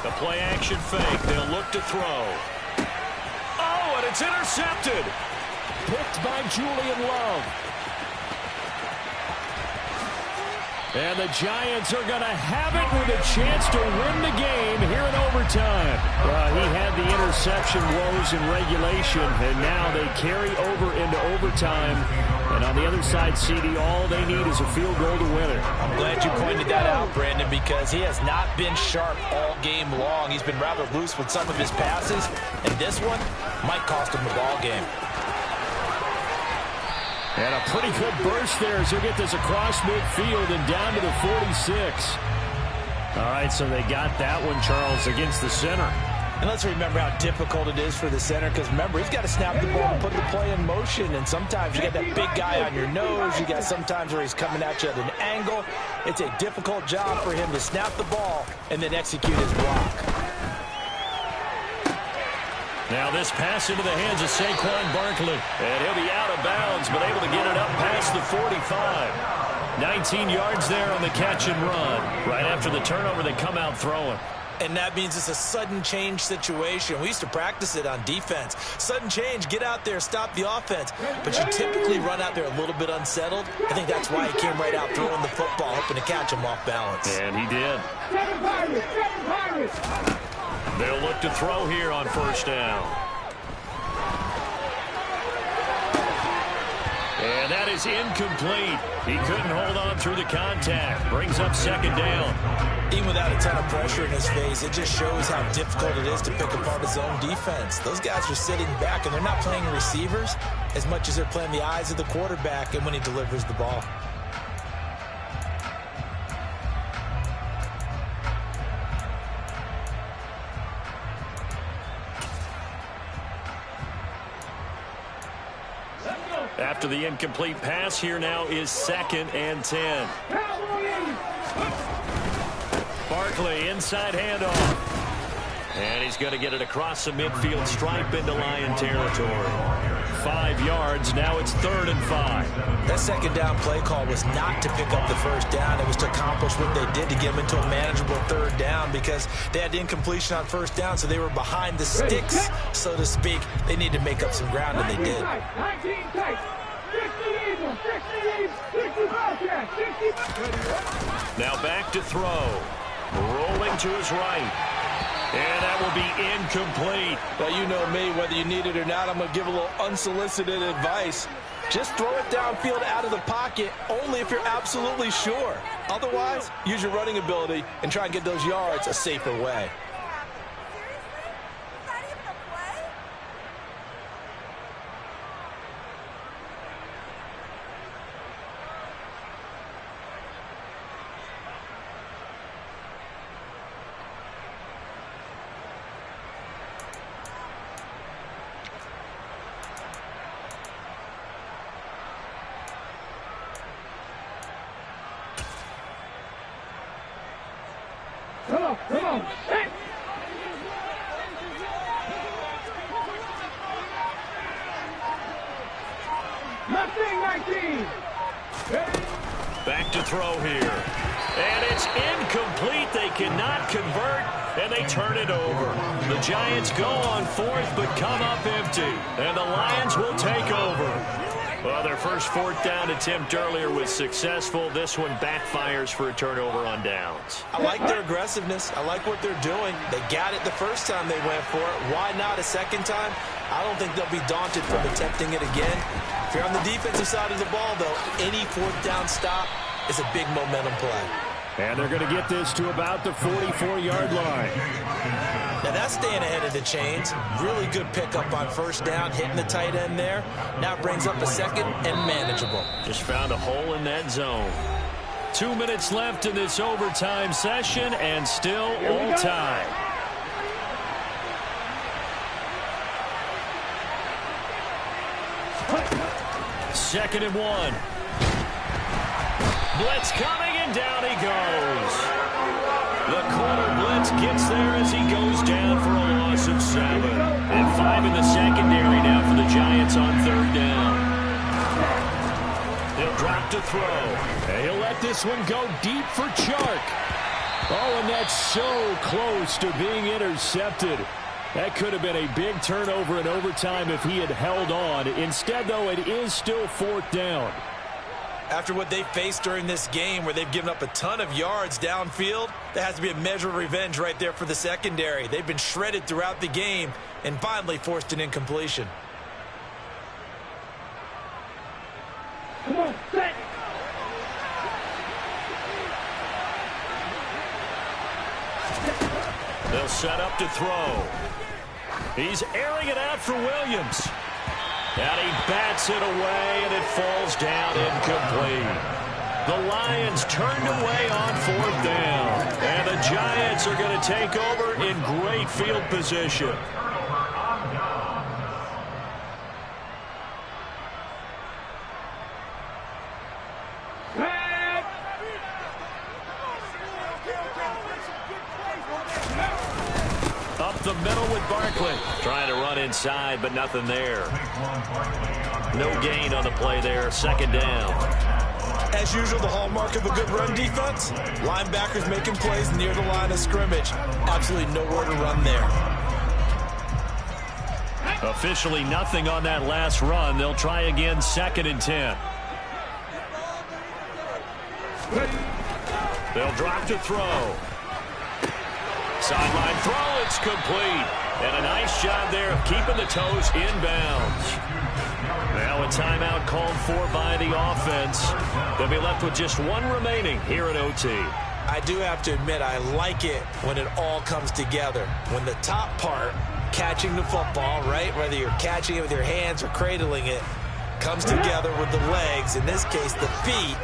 The play action fake. They'll look to throw. Oh, and it's intercepted. Picked by Julian Love. And the Giants are going to have it with a chance to win the game here in overtime. He had the interception woes in regulation, and now they carry over into overtime. And on the other side, CD, all they need is a field goal to win it. I'm glad you pointed that out, Brandon, because he has not been sharp all game long. He's been rather loose with some of his passes, and this one might cost him the ball game. And a pretty good burst there as he'll get this across midfield and down to the 46. All right, so they got that one, Charles, against the center. And let's remember how difficult it is for the center, because remember, he's got to snap the ball and put the play in motion, and sometimes you got that big guy on your nose. You got sometimes where he's coming at you at an angle. It's a difficult job for him to snap the ball and then execute his block. Now this pass into the hands of Saquon Barkley. And he'll be out of bounds, but able to get it up past the 45. 19 yards there on the catch and run. Right after the turnover, they come out throwing. And that means it's a sudden change situation. We used to practice it on defense. Sudden change, get out there, stop the offense. But you typically run out there a little bit unsettled. I think that's why he came right out throwing the football, hoping to catch him off balance. And he did. They'll look to throw here on first down. And that is incomplete. He couldn't hold on through the contact. Brings up second down. Even without a ton of pressure in his face, it just shows how difficult it is to pick apart his own defense. Those guys are sitting back, and they're not playing receivers as much as they're playing the eyes of the quarterback and when he delivers the ball. After the incomplete pass, here now is 2nd and 10. Barkley, inside handoff. And he's going to get it across the midfield stripe into Lion territory. 5 yards, now it's 3rd and 5. That second down play call was not to pick up the first down. It was to accomplish what they did to get them into a manageable 3rd down because they had incompletion on first down, so they were behind the sticks, so to speak. They needed to make up some ground, and they did. Now back to throw. Rolling to his right. And that will be incomplete. Now, you know me, whether you need it or not, I'm going to give a little unsolicited advice. Just throw it downfield out of the pocket only if you're absolutely sure. Otherwise, use your running ability and try and get those yards a safer way. Come on. Hey. Left wing 19. Back to throw here. And it's incomplete. They cannot convert, and they turn it over. The Giants go on 4th, but come up empty. And the Lions will take over. Well, their first 4th down attempt earlier was successful. This one backfires for a turnover on downs. I like their aggressiveness. I like what they're doing. They got it the first time they went for it. Why not a second time? I don't think they'll be daunted from attempting it again. If you're on the defensive side of the ball, though, any 4th down stop is a big momentum play. And they're going to get this to about the 44-yard line. Now that's staying ahead of the chains. Really good pickup on first down, hitting the tight end there. Now it brings up a 2nd and manageable. Just found a hole in that zone. 2 minutes left in this overtime session, and still all tied. Second and 1. Blitz coming, and down he goes. The corner blitz gets there as he goes down for a loss of 7. And 5 in the secondary now for the Giants on 3rd down. He'll drop to throw. And he'll let this one go deep for Chark. Oh, and that's so close to being intercepted. That could have been a big turnover in overtime if he had held on. Instead, though, it is still 4th down. After what they faced during this game where they've given up a ton of yards downfield, there has to be a measure of revenge right there for the secondary. They've been shredded throughout the game and finally forced an incompletion. Come on, set. They'll set up to throw. He's airing it out for Williams. And he bats it away, and it falls down incomplete. The Lions turned away on 4th down. And the Giants are going to take over in great field position. Up the middle with Barkley. Trying to run inside, but nothing there. No gain on the play there. 2nd down. As usual, the hallmark of a good run defense, linebackers making plays near the line of scrimmage. Absolutely nowhere to run there. Officially nothing on that last run. They'll try again 2nd and 10. They'll drop to throw. Sideline throw, it's complete. And a nice job there of keeping the toes inbounds. Now a timeout called for by the offense. They'll be left with just one remaining here at OT. I do have to admit, I like it when it all comes together. When the top part, catching the football, right, whether you're catching it with your hands or cradling it, comes together with the legs, in this case the feet,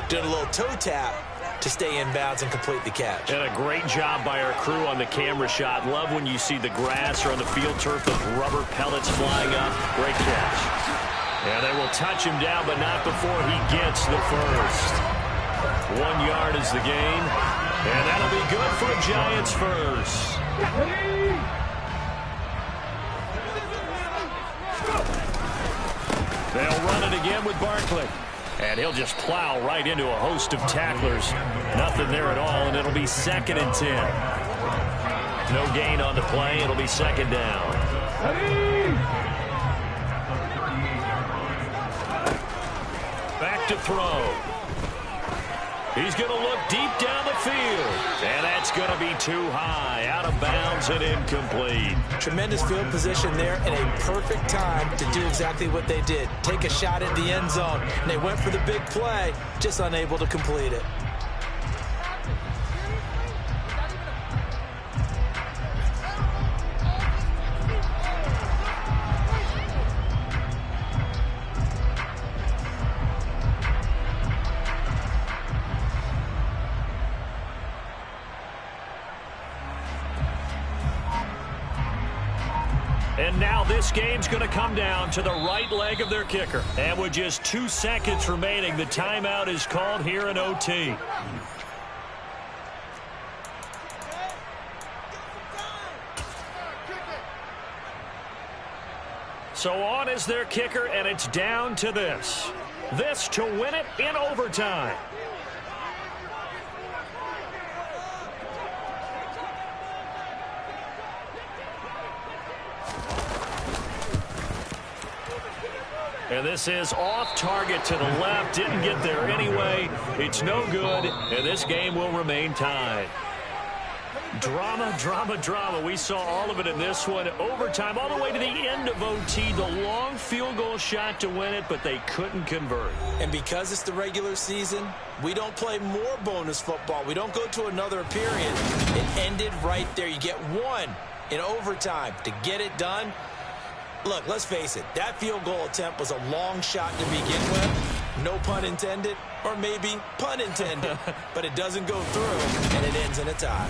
doing a little toe tap to stay in bounds and complete the catch. And a great job by our crew on the camera shot. Love when you see the grass or on the field turf, those rubber pellets flying up. Great catch. Yeah, they will touch him down, but not before he gets the first. 1 yard is the gain, and that'll be good for a Giants first. They'll run it again with Barkley. And he'll just plow right into a host of tacklers. Nothing there at all, and it'll be 2nd and 10. No gain on the play. It'll be 2nd down. Back to throw. He's going to look deep down the field. And that's going to be too high. Out of bounds and incomplete. Tremendous field position there and a perfect time to do exactly what they did. Take a shot at the end zone. And they went for the big play, just unable to complete it. And now this game's going to come down to the right leg of their kicker. And with just 2 seconds remaining, the timeout is called here in OT. So on is their kicker, and it's down to this. This to win it in overtime. And this is off target to the left. Didn't get there anyway. It's no good, and this game will remain tied. Drama, drama, drama. We saw all of it in this one. Overtime all the way to the end of OT. The long field goal shot to win it, but they couldn't convert. And because it's the regular season, we don't play more bonus football. We don't go to another period. It ended right there. You get one in overtime to get it done. Look, let's face it, that field goal attempt was a long shot to begin with. No pun intended, or maybe pun intended. But it doesn't go through, and it ends in a tie.